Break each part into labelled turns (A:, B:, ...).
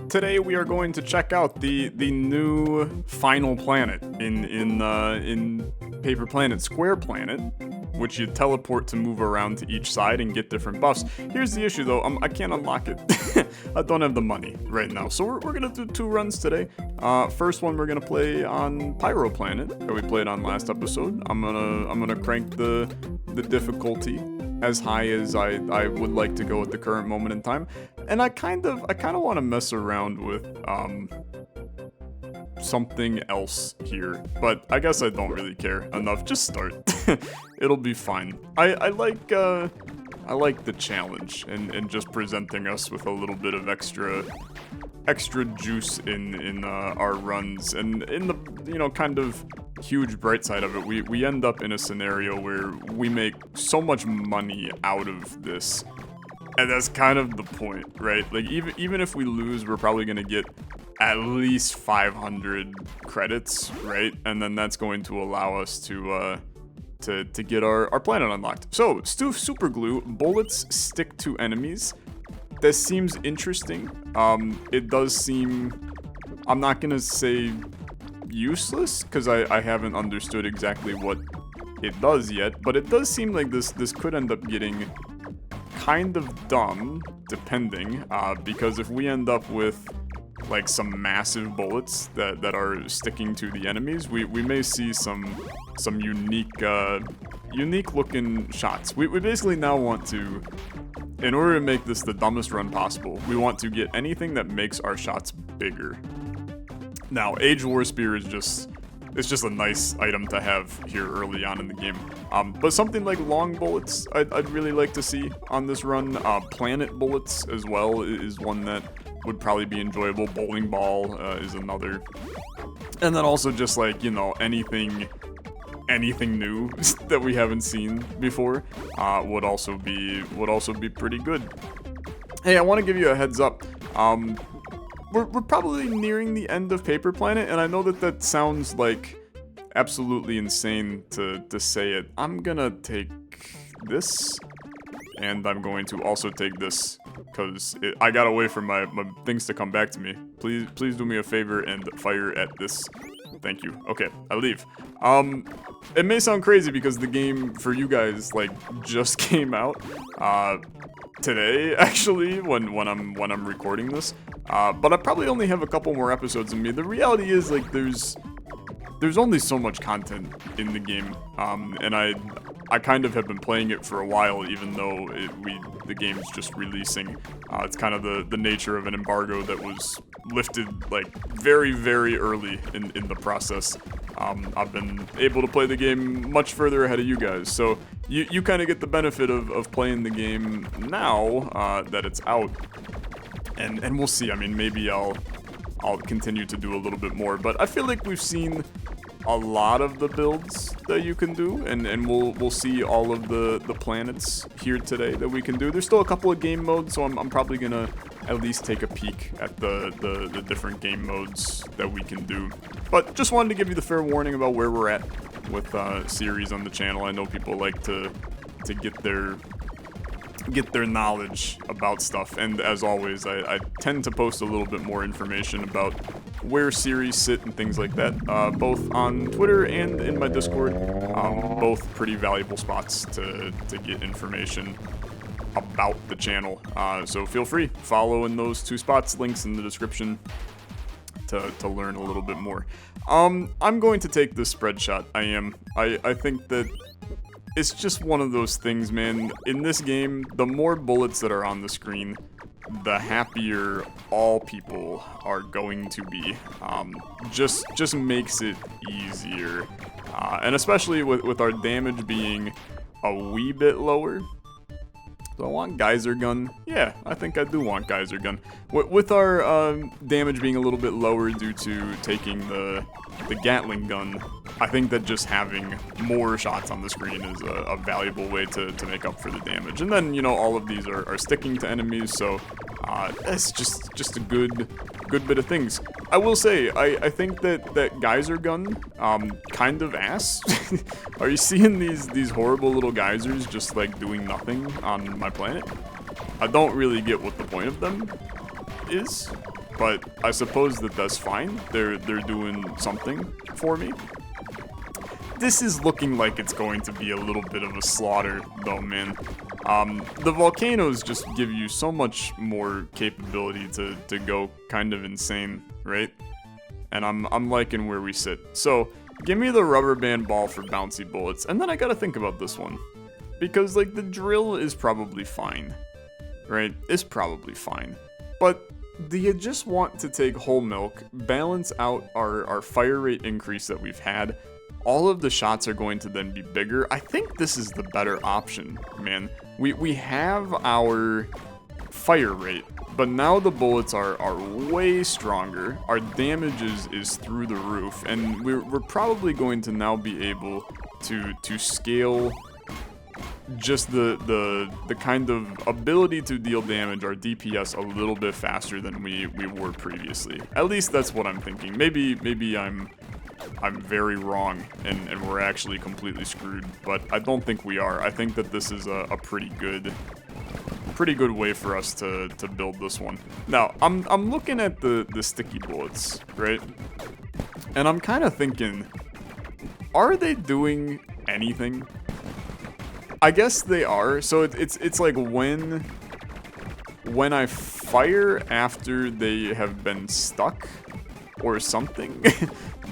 A: Today we are going to check out the new final planet in Paper Planet, Square Planet, which you teleport to move around to each side and get different buffs. Here's the issue though, I can't unlock it. I don't have the money right now, so we're gonna do 2 runs today. First one we're gonna play on Pyro Planet that we played on last episode. I'm gonna crank the difficulty as high as I would like to go at the current moment in time, and I kind of want to mess around with something else here, but I guess I don't really care enough. Just start. It'll be fine. I like the challenge and just presenting us with a little bit of extra juice in our runs, and in the kind of huge bright side of it, we end up in a scenario where we make so much money out of this, and that's kind of the point, right? Like even if we lose, we're probably gonna get at least 500 credits, right? And then that's going to allow us to get our planet unlocked. So, super glue, bullets stick to enemies. This seems interesting. It does seem, I'm not gonna say useless, because I haven't understood exactly what it does yet, but it does seem like this could end up getting kind of dumb, depending, because if we end up with like some massive bullets that are sticking to the enemies, we may see some unique looking shots. We basically now want to, in order to make this the dumbest run possible, we want to get anything that makes our shots bigger. Now, Age War Spear is just a nice item to have here early on in the game. But something like long bullets, I'd really like to see on this run. Planet bullets as well is one that would probably be enjoyable. Bowling ball is another. And then also just like, anything new that we haven't seen before would also be pretty good. Hey, I want to give you a heads up. We're probably nearing the end of Paper Planet, and I know that sounds like absolutely insane to say it. I'm gonna take this, and I'm going to also take this, because I gotta wait for my things to come back to me. Please do me a favor and fire at this. Thank you. Okay, I leave. It may sound crazy because the game for you guys like just came out today, actually, when I'm recording this. But I probably only have a couple more episodes in me. The reality is, like, there's only so much content in the game, and I kind of have been playing it for a while, even though the game's just releasing. It's kind of the nature of an embargo that was lifted like very, very early in the process. I've been able to play the game much further ahead of you guys, so you kind of get the benefit of playing the game now that it's out. And we'll see. I mean, maybe I'll continue to do a little bit more, but I feel like we've seen a lot of the builds that you can do, and we'll see all of the planets here today that we can do. There's still a couple of game modes, so I'm probably gonna at least take a peek at the different game modes that we can do. But just wanted to give you the fair warning about where we're at with series on the channel. I know people like to get their knowledge about stuff, and as always, I tend to post a little bit more information about where series sit and things like that, both on Twitter and in my Discord. Both pretty valuable spots to get information about the channel, so feel free, follow in those 2 spots, links in the description to learn a little bit more. I'm going to take this spread shot. I think that it's just one of those things, man. In this game, the more bullets that are on the screen, the happier all people are going to be. Just makes it easier. And especially with our damage being a wee bit lower. Do I want Geyser Gun? Yeah, I think I do want Geyser Gun. With our damage being a little bit lower due to taking the Gatling Gun, I think that just having more shots on the screen is a valuable way to make up for the damage. And then, all of these are sticking to enemies, so it's just a good bit of things. I will say, I think that Geyser Gun, kind of ass. Are you seeing these horrible little geysers just like doing nothing on my planet? I don't really get what the point of them is. but I suppose that's fine. They're doing something for me. This is looking like it's going to be a little bit of a slaughter, though, man. The volcanoes just give you so much more capability to go kind of insane, right? And I'm liking where we sit. So, give me the rubber band ball for bouncy bullets, and then I gotta think about this one. Because, like, the drill is probably fine, right? It's probably fine. But do you just want to take whole milk, balance out our fire rate increase that we've had? All of the shots are going to then be bigger. I think this is the better option, man. We have our fire rate, but now the bullets are way stronger. Our damage is through the roof, and we're probably going to now be able to scale just the kind of ability to deal damage, our DPS, a little bit faster than we were previously. At least that's what I'm thinking. Maybe I'm very wrong and we're actually completely screwed, but I don't think we are. I think that this is a pretty good way for us to build this one. Now, I'm looking at the sticky bullets, right? And I'm kind of thinking, are they doing anything? I guess they are. So it's like when I fire after they have been stuck or something,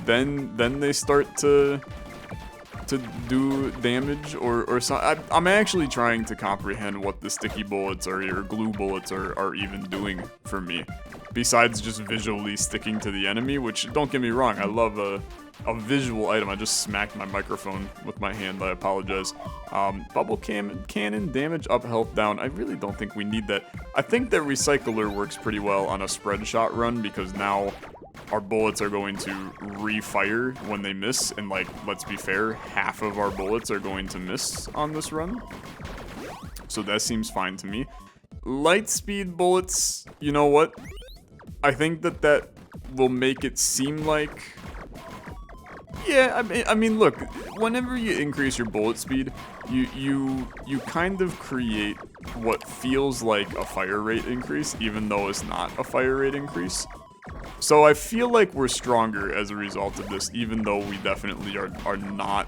A: then they start to do damage or something. I'm actually trying to comprehend what the sticky bullets or glue bullets are even doing for me, besides just visually sticking to the enemy, which, don't get me wrong, I love a visual item. I just smacked my microphone with my hand, I apologize. Bubble cannon, damage up, health down. I really don't think we need that. I think that recycler works pretty well on a spread shot run, because now our bullets are going to refire when they miss, and, like, let's be fair, half of our bullets are going to miss on this run. So that seems fine to me. Light speed bullets, you know what? I think that will make it seem like... Yeah, I mean, look, whenever you increase your bullet speed, you kind of create what feels like a fire rate increase, even though it's not a fire rate increase. So I feel like we're stronger as a result of this, even though we definitely are not...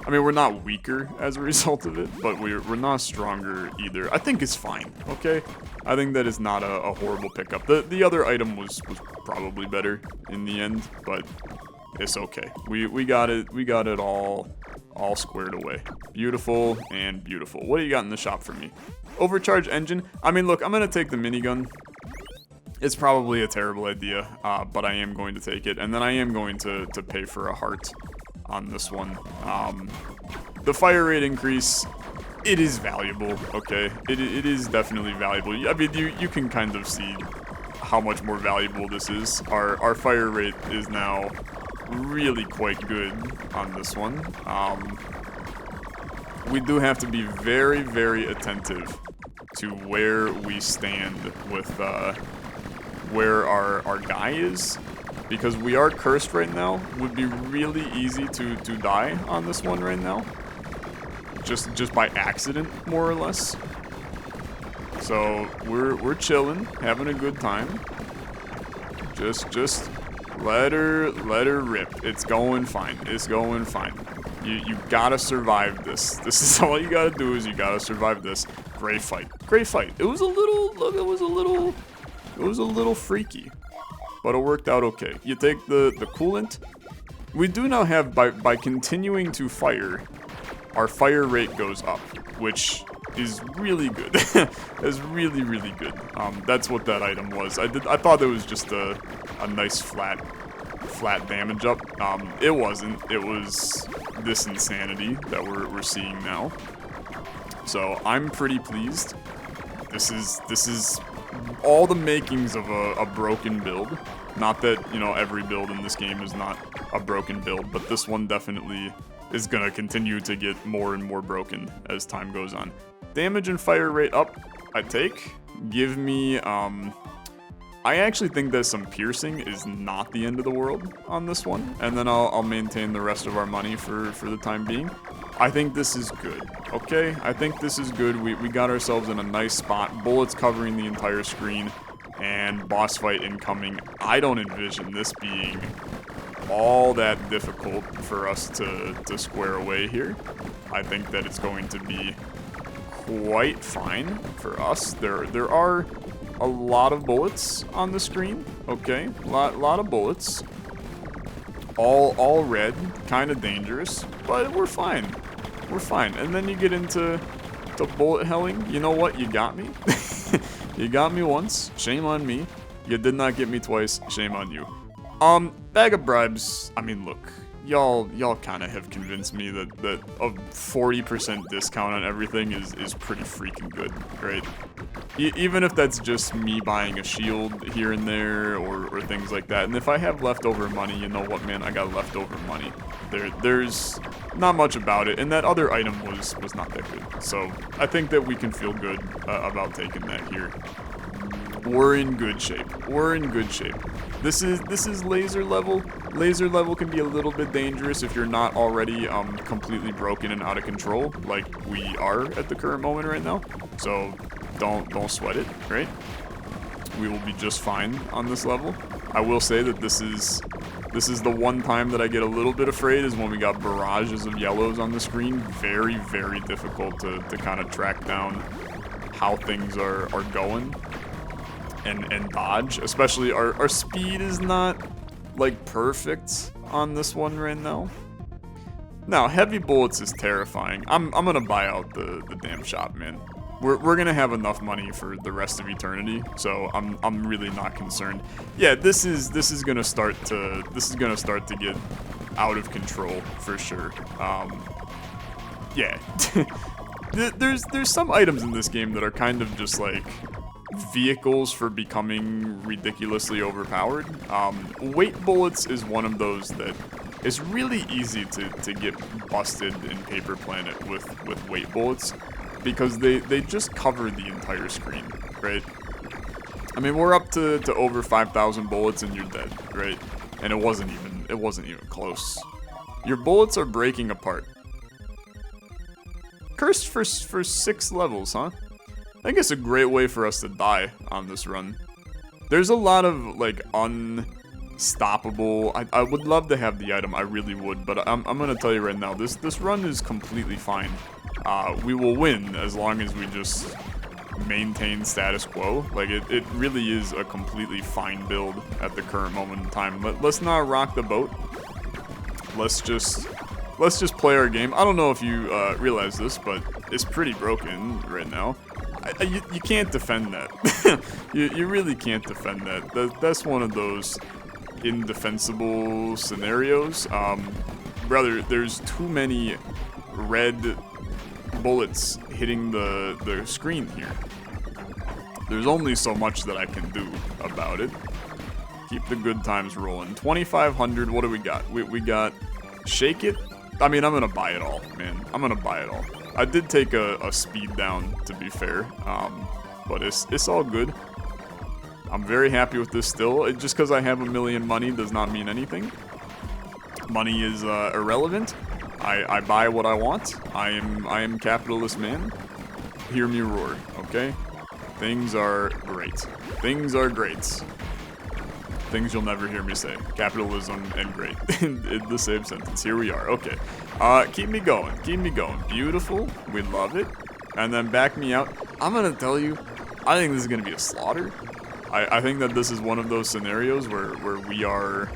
A: I mean, we're not weaker as a result of it, but we're not stronger either. I think it's fine, okay? I think that is not a horrible pickup. The other item was probably better in the end, but it's okay. We got it all squared away. Beautiful and beautiful. What do you got in the shop for me? Overcharge engine. I mean, look, I'm gonna take the minigun. It's probably a terrible idea, but I am going to take it, and then I am going to pay for a heart on this one. The fire rate increase, it is valuable, okay? It is definitely valuable. I mean, you can kind of see how much more valuable this is. Our fire rate is now really quite good on this one. We do have to be very, very attentive to where we stand with where our guy is, because we are cursed right now. Would be really easy to die on this one right now, just by accident, more or less. So we're chilling, having a good time. Just let her rip. It's going fine. It's going fine. You gotta survive this. This is all you gotta do, is you gotta survive this. Great fight. Great fight. It was a little freaky, but it worked out okay. You take the coolant. We do now have, by continuing to fire, our fire rate goes up, which is really good. It's really, really good. That's what that item was. I thought it was just a nice flat damage up. It wasn't. It was this insanity that we're seeing now. So I'm pretty pleased. This is all the makings of a broken build. Not that, you know, every build in this game is not a broken build, but this one definitely is gonna continue to get more and more broken as time goes on. Damage and fire rate up, I take. Give me, I actually think that some piercing is not the end of the world on this one, and then I'll maintain the rest of our money for the time being. I think this is good, okay? I think this is good. We got ourselves in a nice spot. Bullets covering the entire screen. and boss fight incoming. I don't envision this being all that difficult for us to square away here. I think that it's going to be quite fine for us. There are a lot of bullets on the screen, okay? Lot of bullets. All red, kind of dangerous, but we're fine. We're fine. And then you get into bullet helling. You know what? You got me. You got me once. Shame on me. You did not get me twice. Shame on you. Bag of bribes. I mean, look, y'all kind of have convinced me that a 40% discount on everything is pretty freaking good, right? Even if that's just me buying a shield here and there or things like that. And if I have leftover money, you know what, man? I got leftover money. There's not much about it, and that other item was not that good. So I think that we can feel good about taking that here. We're in good shape. We're in good shape. This is laser level. Laser level can be a little bit dangerous if you're not already completely broken and out of control, like we are at the current moment right now. So don't sweat it, right? We will be just fine on this level. I will say that this is the one time that I get a little bit afraid is when we got barrages of yellows on the screen. Very, very difficult to kind of track down how things are going and dodge. Especially our speed is not like perfect on this one right now. Now, heavy bullets is terrifying. I'm gonna buy out the damn shop, man. We're gonna have enough money for the rest of eternity, so I'm really not concerned. Yeah, this is gonna start to get out of control for sure. Yeah, there's some items in this game that are kind of just like vehicles for becoming ridiculously overpowered. Weight bullets is one of those that is really easy to get busted in Paper Planet with weight bullets, because they just cover the entire screen, right? I mean, we're up to over 5,000 bullets and you're dead, right? And it wasn't even close. Your bullets are breaking apart. Cursed for 6 levels, huh? I think it's a great way for us to die on this run. There's a lot of like unstoppable. I would love to have the item, I really would, but I'm gonna tell you right now, this run is completely fine. We will win as long as we just maintain status quo. Like it really is a completely fine build at the current moment in time. Let's not rock the boat. Let's just play our game. I don't know if you realize this, but it's pretty broken right now. You can't defend that. you really can't defend that. That's one of those indefensible scenarios. Brother, there's too many red bullets hitting the screen here. There's only so much that I can do about it. Keep the good times rolling. 2,500, what do we got? We got Shake It. I mean, I'm gonna buy it all, man. I'm gonna buy it all. I did take a speed down, to be fair, but it's all good. I'm very happy with this still. Just because I have $1 million money does not mean anything. Money is irrelevant. I buy what I want. I am capitalist man. Hear me roar, okay? Things are great. Things are great. Things you'll never hear me say. Capitalism and great. in the same sentence. Here we are. Okay. Keep me going. Keep me going. Beautiful. We love it. And then back me out. I'm gonna tell you, I think this is gonna be a slaughter. I think that this is one of those scenarios where we are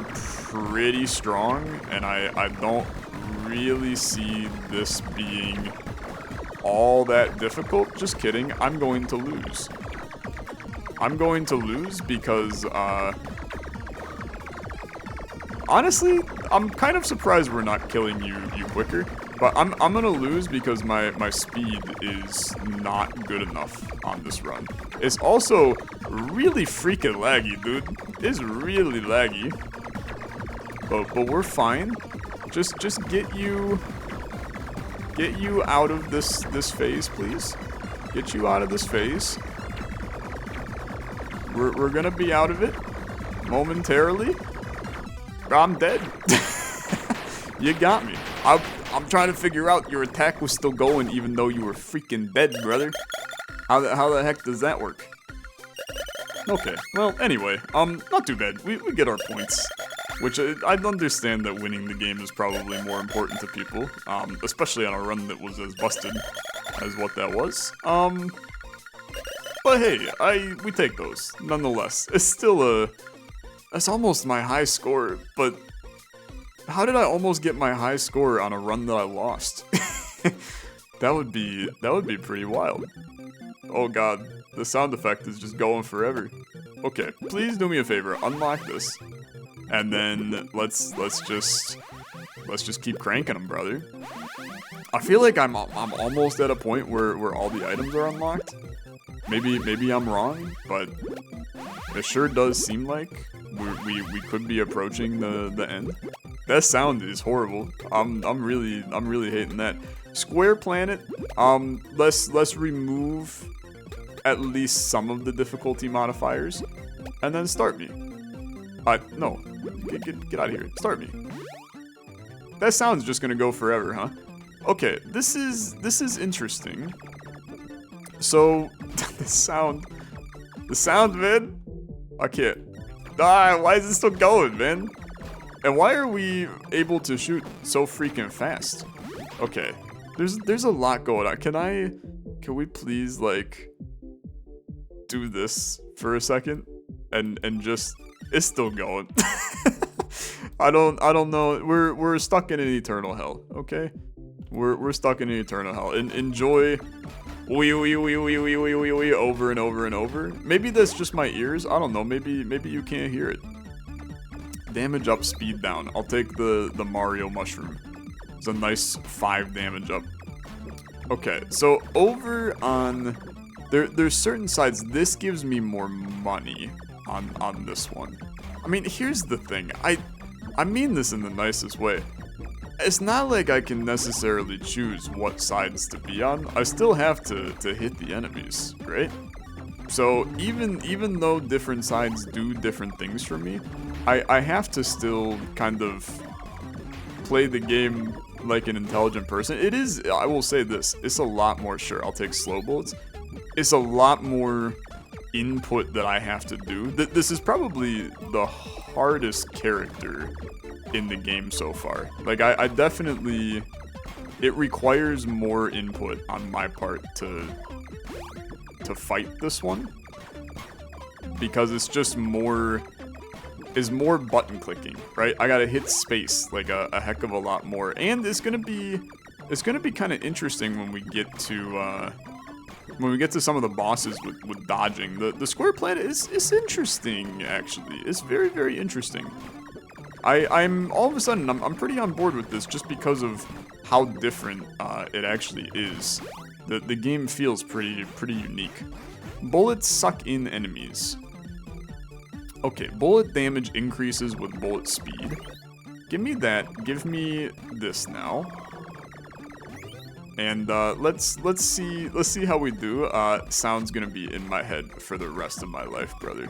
A: pretty strong, and I don't really see this being all that difficult. Just kidding. I'm going to lose. I'm going to lose because, honestly, I'm kind of surprised we're not killing you quicker. But I'm gonna lose because my speed is not good enough on this run. It's also really freaking laggy, dude. It's really laggy. But we're fine. Just get you out of this phase, please. Get you out of this phase. We're gonna be out of it momentarily. I'm dead. You got me. I'm trying to figure out your attack was still going even though you were freaking dead, brother. How the heck does that work? Okay, well, anyway, not too bad. We get our points. Which, I'd understand that winning the game is probably more important to people. Especially on a run that was as busted as what that was. But hey, we take those, nonetheless. It's still that's almost my high score, but how did I almost get my high score on a run that I lost? That would be pretty wild. Oh god, the sound effect is just going forever. Okay, please do me a favor, unlock this. And then let's just keep cranking them, brother. I feel like I'm almost at a point where all the items are unlocked. Maybe I'm wrong, but it sure does seem like we could be approaching the end. That sound is horrible. I'm really hating that. Square planet. Let's remove at least some of the difficulty modifiers, and then start me. No, get out of here. Start me. That sound's just gonna go forever, huh? Okay, this is interesting. So the sound, man. I can't. Why is it still going, man? And why are we able to shoot so freaking fast? Okay, there's a lot going on. Can we please like do this for a second and just, it's still going. I don't know. We're stuck in an eternal hell. Okay, we're stuck in an eternal hell. And enjoy. We over and over and over. Maybe that's just my ears. I don't know. Maybe you can't hear it. Damage up, speed down. I'll take the Mario mushroom. It's a nice 5 damage up. Okay, so over on there's certain sides. This gives me more money on this one. I mean, here's the thing. I mean this in the nicest way. It's not like I can necessarily choose what sides to be on. I still have to hit the enemies, right? So even though different sides do different things for me, I have to still kind of play the game like an intelligent person. It is, I will say this, it's a lot more, sure, I'll take slow bullets. It's a lot more input that I have to do. This is probably the hardest character in the game so far. Like, I definitely, it requires more input on my part to fight this one, because it's just more button clicking, right? I gotta hit space like a heck of a lot more, and it's gonna be kind of interesting when we get to some of the bosses with dodging. The square planet is interesting, actually. It's very, very interesting. I'm all of a sudden I'm pretty on board with this just because of how different it actually is. The game feels pretty unique. Bullets suck in enemies. Okay, bullet damage increases with bullet speed. Give me that. Give me this now. And let's see how we do. Sound's gonna be in my head for the rest of my life, brother.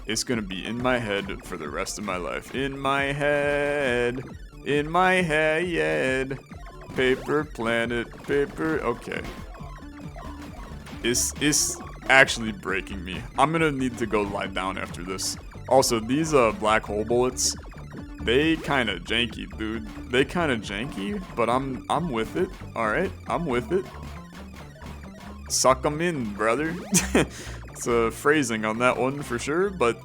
A: It's gonna be in my head for the rest of my life. In my head. In my head. Paper planet. Paper. Okay. It's actually breaking me. I'm gonna need to go lie down after this. Also, these black hole bullets, they kind of janky, dude. They kind of janky, but I'm with it. All right, I'm with it. Suck them in, brother. It's a phrasing on that one for sure, but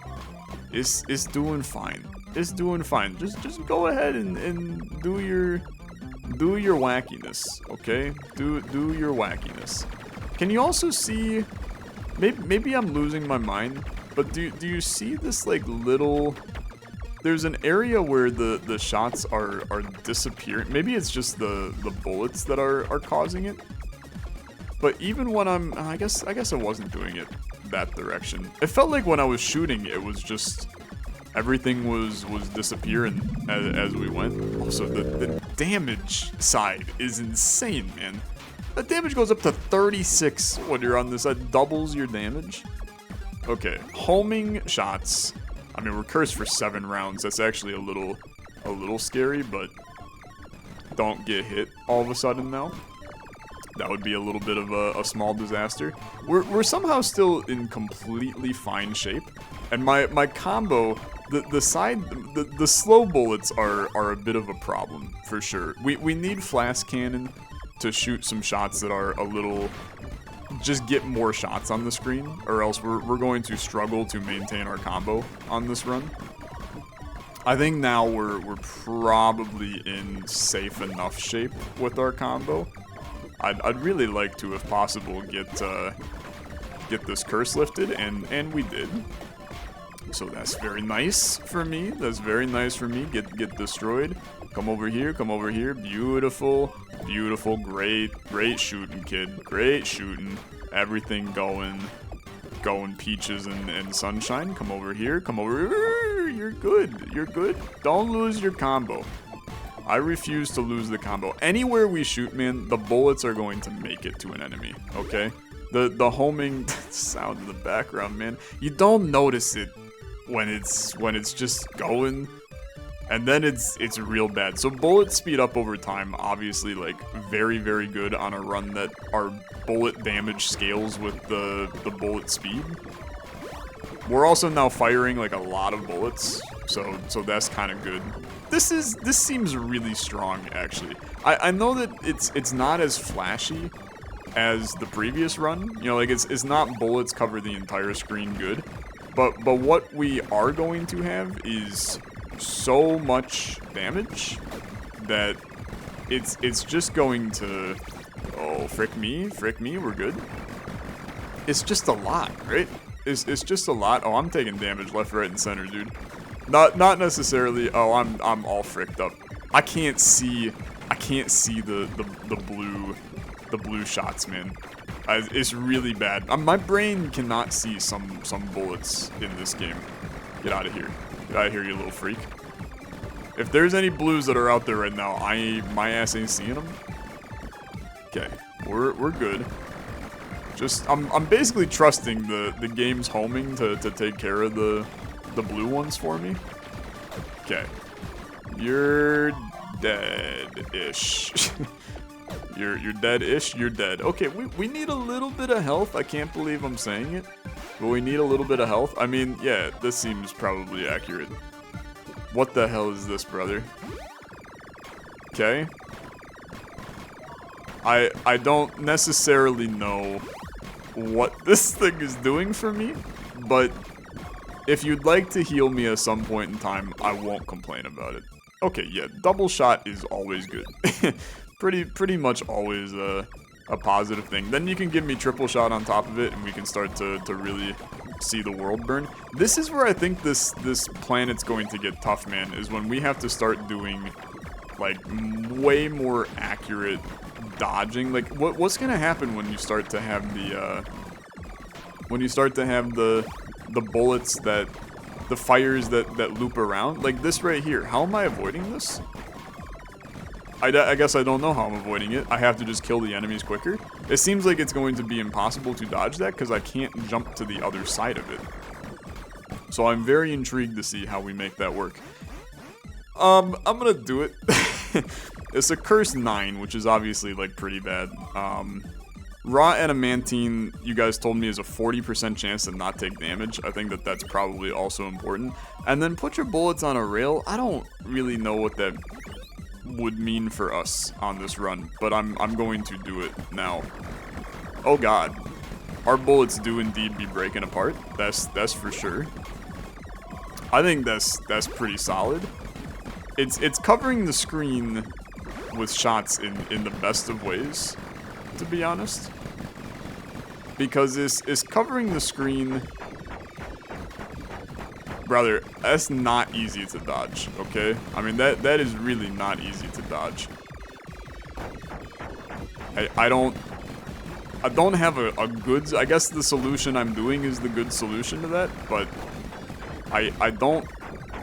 A: it's doing fine. It's doing fine. Just go ahead and do your wackiness, okay? Do your wackiness. Can you also see? Maybe I'm losing my mind, but do you see this like little? There's an area where the shots are disappearing. Maybe it's just the bullets that are causing it. But even when I guess I wasn't doing it that direction. It felt like when I was shooting, it was just everything was disappearing as we went. Also, the damage side is insane, man. The damage goes up to 36 when you're on this. That doubles your damage. Okay, homing shots. I mean, we're cursed for 7 rounds. That's actually a little scary, but don't get hit all of a sudden now. That would be a little bit of a small disaster. We're somehow still in completely fine shape. And my combo, the slow bullets are a bit of a problem, for sure. We need flask cannon to shoot some shots that are a little... just get more shots on the screen, or else we're going to struggle to maintain our combo on this run. I think now we're probably in safe enough shape with our combo. I'd really like to, if possible, get this curse lifted, and we did. So that's very nice for me. That's very nice for me. Get destroyed. Come over here. Come over here. Beautiful. Beautiful. Great. Great shooting, kid. Great shooting. Everything going peaches and sunshine. Come over here. Come over here. You're good. You're good. Don't lose your combo. I refuse to lose the combo. Anywhere we shoot, man, the bullets are going to make it to an enemy, okay? The homing sound in the background, man. You don't notice it when it's just going, and then it's real bad. So bullets speed up over time, obviously, like, very, very good on a run that our bullet damage scales with the bullet speed. We're also now firing, like, a lot of bullets, so that's kind of good. This seems really strong, actually. I know that it's not as flashy as the previous run. You know, like, it's not bullets cover the entire screen good. But what we are going to have is so much damage that it's just going to... Oh, frick me, we're good. It's just a lot, right? It's just a lot. Oh, I'm taking damage left, right, and center, dude. Not necessarily. Oh, I'm all fricked up. I can't see the blue shots, man. It's really bad. My brain cannot see some bullets in this game. Get out of here. Get out of here, you little freak. If there's any blues that are out there right now, my ass ain't seeing them. Okay, we're good. Just I'm basically trusting the game's homing to take care of the blue ones for me. Okay. You're dead-ish. You're dead-ish, you're dead. Okay, we need a little bit of health. I can't believe I'm saying it, but we need a little bit of health. I mean, yeah, this seems probably accurate. What the hell is this, brother? Okay. I don't necessarily know what this thing is doing for me, but if you'd like to heal me at some point in time, I won't complain about it. Okay, yeah, double shot is always good. pretty much always a positive thing. Then you can give me triple shot on top of it, and we can start to really see the world burn. This is where I think this planet's going to get tough, man, is when we have to start doing, like, way more accurate dodging. Like, what's gonna happen when you start to have the the bullets the fires that loop around? Like this right here. How am I avoiding this? I guess I don't know how I'm avoiding it. I have to just kill the enemies quicker. It seems like it's going to be impossible to dodge that because I can't jump to the other side of it. So I'm very intrigued to see how we make that work. I'm gonna do it. It's a curse 9, which is obviously, like, pretty bad. Raw adamantine, you guys told me, is a 40% chance to not take damage. I think that's probably also important. And then put your bullets on a rail. I don't really know what that would mean for us on this run, but I'm going to do it now. Oh god. Our bullets do indeed be breaking apart. That's for sure. I think that's pretty solid. It's covering the screen with shots in the best of ways, to be honest. Because it's covering the screen. Brother, that's not easy to dodge, okay? I mean, that is really not easy to dodge. I don't have a good... I guess the solution I'm doing is the good solution to that, but I don't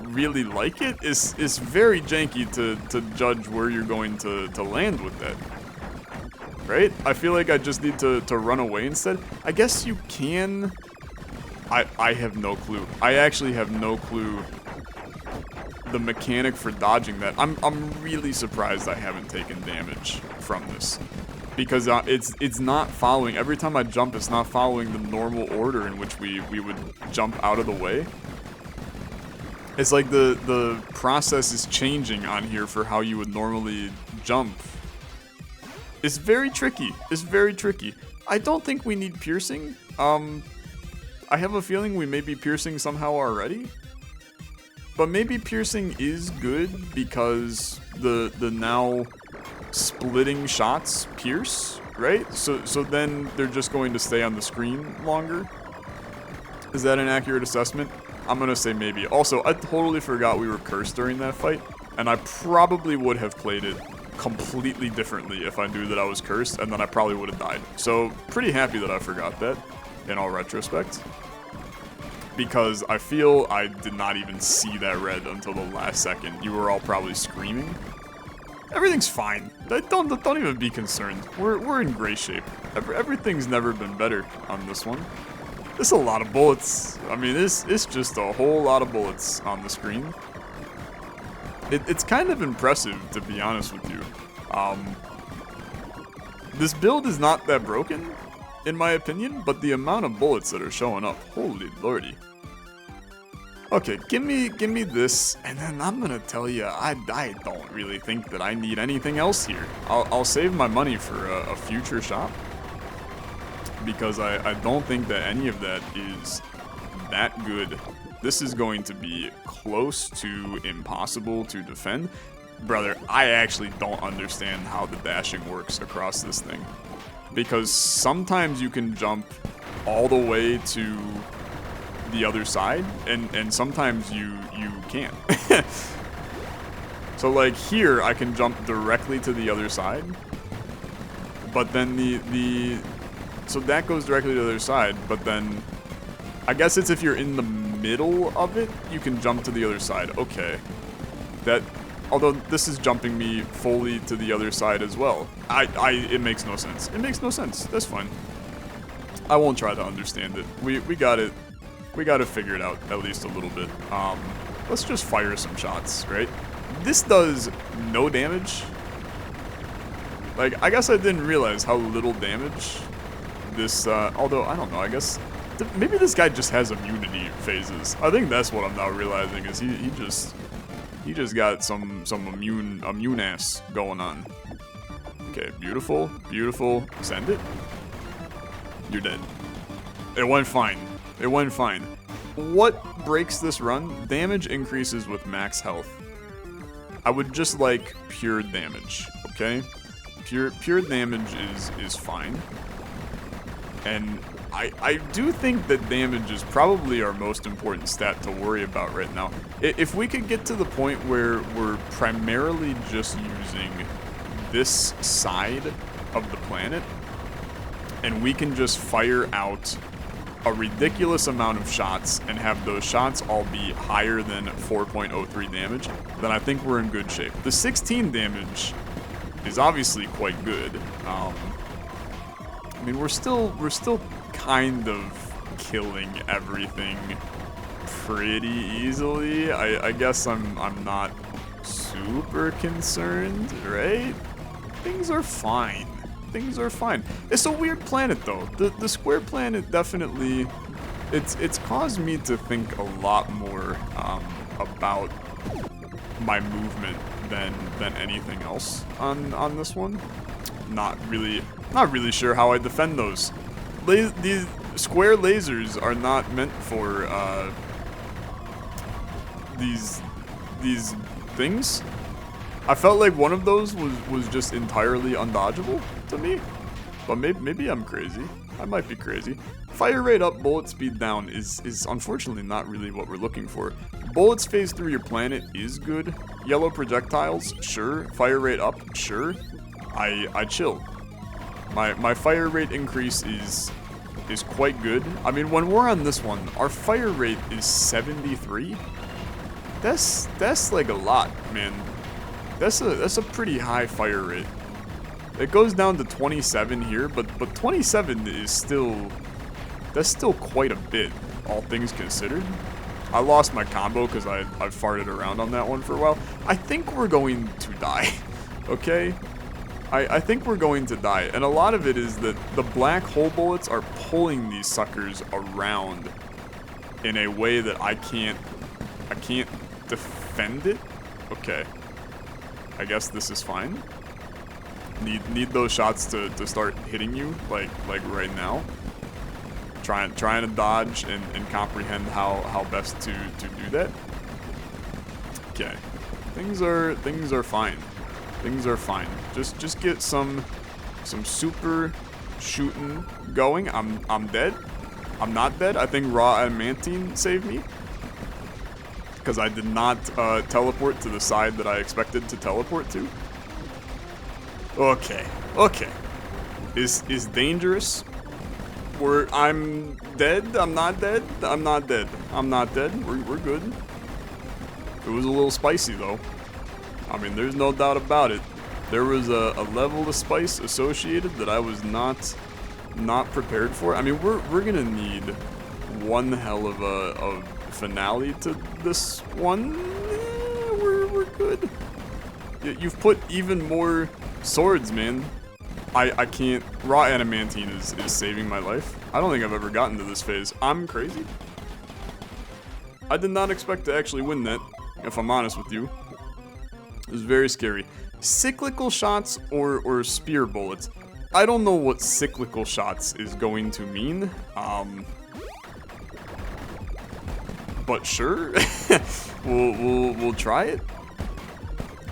A: really like it. It's very janky to judge where you're going to land with that. Right? I feel like I just need to run away instead. I guess you can... I have no clue. I actually have no clue the mechanic for dodging that. I'm really surprised I haven't taken damage from this. because it's not following. Every time I jump, it's not following the normal order in which we would jump out of the way. It's like the process is changing on here for how you would normally jump. It's very tricky. It's very tricky. I don't think we need piercing. I have a feeling we may be piercing somehow already. But maybe piercing is good because the now splitting shots pierce, right? So then they're just going to stay on the screen longer. Is that an accurate assessment? I'm gonna say maybe. Also, I totally forgot we were cursed during that fight, and I probably would have played it completely differently if I knew that I was cursed, and then I probably would have died. So, pretty happy that I forgot that, in all retrospect. Because I feel I did not even see that red until the last second. You were all probably screaming. Everything's fine. Don't even be concerned. We're in great shape. Everything's never been better on this one. It's a lot of bullets. I mean, it's just a whole lot of bullets on the screen. It's kind of impressive, to be honest with you. This build is not that broken, in my opinion, but the amount of bullets that are showing up, holy lordy. Okay, give me this, and then I'm gonna tell you, I don't really think that I need anything else here. I'll save my money for a future shop, because I don't think that any of that is that good. This is going to be close to impossible to defend. Brother, I actually don't understand how the dashing works across this thing. Because sometimes you can jump all the way to the other side, and sometimes you can't. So like here, I can jump directly to the other side. But then so that goes directly to the other side, but then I guess it's if you're in the middle of it, you can jump to the other side. Okay. Although this is jumping me fully to the other side as well. It makes no sense. It makes no sense. That's fine. I won't try to understand it. We got it. We got to figure it out at least a little bit. Let's just fire some shots, right? This does no damage. Like, I guess I didn't realize how little damage this, although, I don't know, I guess, maybe this guy just has immunity phases. I think that's what I'm now realizing, is he just got some immune ass going on. Okay, beautiful, beautiful, send it. You're dead. It went fine. It went fine. What breaks this run? Damage increases with max health. I would just like pure damage, okay? Pure damage is fine. And I do think that damage is probably our most important stat to worry about right now. If we could get to the point where we're primarily just using this side of the planet, and we can just fire out a ridiculous amount of shots and have those shots all be higher than 4.03 damage, then I think we're in good shape. The 16 damage is obviously quite good. I mean, we're still kind of killing everything pretty easily. I guess I'm not super concerned, right? Things are fine. Things are fine. It's a weird planet though. The square planet definitely, it's caused me to think a lot more about my movement than anything else on this one. Not really sure how I defend those. These square lasers are not meant for these things. I felt like one of those was just entirely undodgeable to me, but maybe I'm crazy. I might be crazy. Fire rate up, bullet speed down is unfortunately not really what we're looking for. Bullets phase through your planet is good. Yellow projectiles, sure. Fire rate up, sure. I chill. My fire rate increase is quite good. I mean, when we're on this one, our fire rate is 73. That's like a lot, man. That's a pretty high fire rate. It goes down to 27 here, but 27 is still, that's still quite a bit, all things considered. I lost my combo because I farted around on that one for a while. I think we're going to die, okay? I think we're going to die, and a lot of it is that the black hole bullets are pulling these suckers around in a way that I can't defend it. Okay, I guess this is fine. Need those shots to start hitting you like right now. Trying to dodge and comprehend how best to do that. Okay, things are fine. Things are fine. Just get some super shooting going. I'm dead. I'm not dead. I think raw adamantine saved me because I did not teleport to the side that I expected to teleport to. Okay. Is dangerous. I'm dead. I'm not dead. I'm not dead. I'm not dead. We're good. It was a little spicy though. I mean, there's no doubt about it. There was a level of spice associated that I was not prepared for. I mean, we're gonna need one hell of a finale to this one. We're good. You've put even more swords, man. I can't. Raw adamantine is saving my life. I don't think I've ever gotten to this phase. I'm crazy. I did not expect to actually win that, if I'm honest with you. It was very scary. Cyclical shots or spear bullets. I don't know what cyclical shots is going to mean. But sure, we'll try it.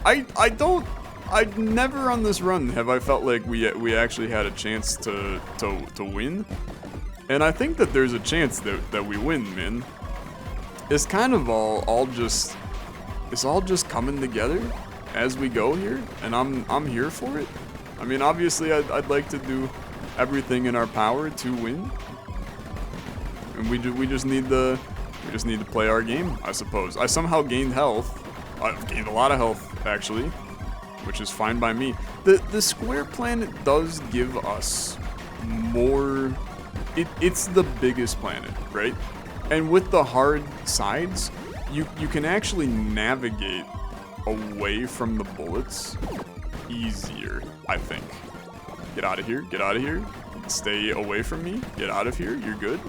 A: I've never on this run have I felt like we actually had a chance to win, and I think that there's a chance that we win, man. It's kind of all just coming together as we go here, and I'm here for it. I mean, obviously I'd like to do everything in our power to win, and we just need to play our game, I suppose. I somehow gained health. I've gained a lot of health actually, which is fine by me. The square planet does give us more. It's the biggest planet, right? And with the hard sides, you can actually navigate away from the bullets easier, I think. Get out of here, get out of here. Stay away from me, get out of here, you're good.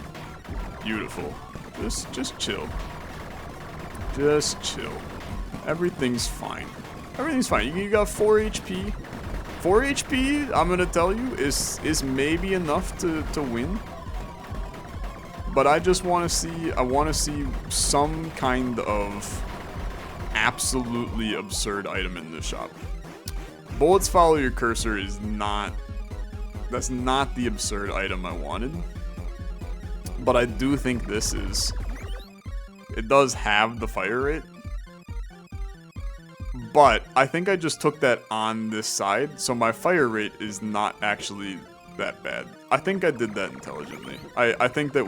A: Beautiful. Just chill. Just chill. Everything's fine. Everything's fine. You got 4 HP. 4 HP, I'm gonna tell you, is maybe enough to win. But I just want to see some kind of absolutely absurd item in this shop. Bullets follow your cursor is not. That's not the absurd item I wanted. But I do think this is. It does have the fire rate. But I think I just took that on this side, so my fire rate is not actually that bad. I think I did that intelligently. I think that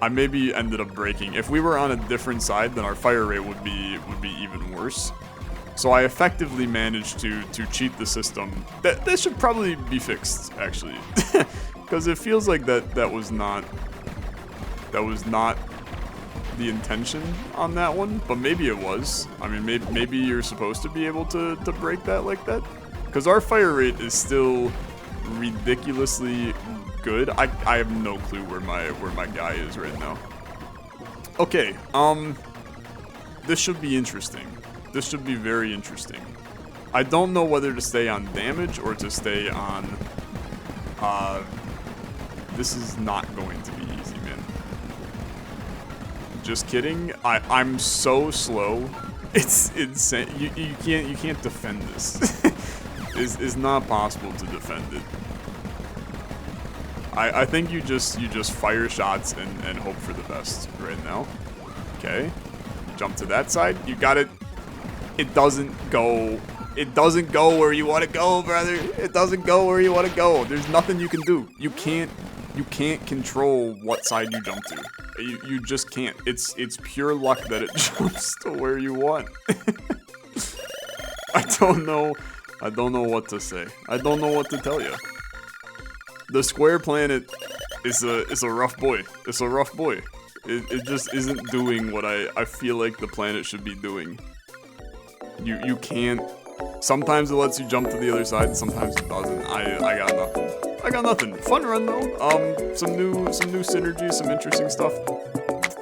A: I maybe ended up breaking. If we were on a different side, then our fire rate would be even worse. So I effectively managed to cheat the system. That should probably be fixed, actually. Because it feels like that was not the intention on that one, but maybe it was. I mean, maybe you're supposed to be able to break that like that. Because our fire rate is still ridiculously good. I have no clue where my guy is right now. Okay, this should be interesting. This should be very interesting. I don't know whether to stay on damage or to stay on this is not going to be easy, man. Just kidding. I'm so slow. It's insane. You can't defend this. It's not possible to defend it. I think you just fire shots and hope for the best right now. Okay. Jump to that side. You got it. It doesn't go. It doesn't go where you want to go, brother. It doesn't go where you want to go. There's nothing you can do. You can't control what side you jump to. You just can't. It's pure luck that it jumps to where you want. I don't know what to say. I don't know what to tell you. The square planet is a rough boy. It's a rough boy. It just isn't doing what I feel like the planet should be doing. You can't Sometimes it lets you jump to the other side, sometimes it doesn't. I got nothing. I got nothing. Fun run though. Some new synergy, some interesting stuff.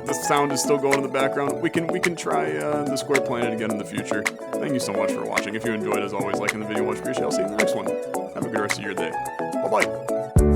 A: The sound is still going in the background. We can try the Square Planet again in the future. Thank you so much for watching. If you enjoyed, as always, liking the video much appreciated. I'll see you in the next one. Have a good rest of your day. Bye bye.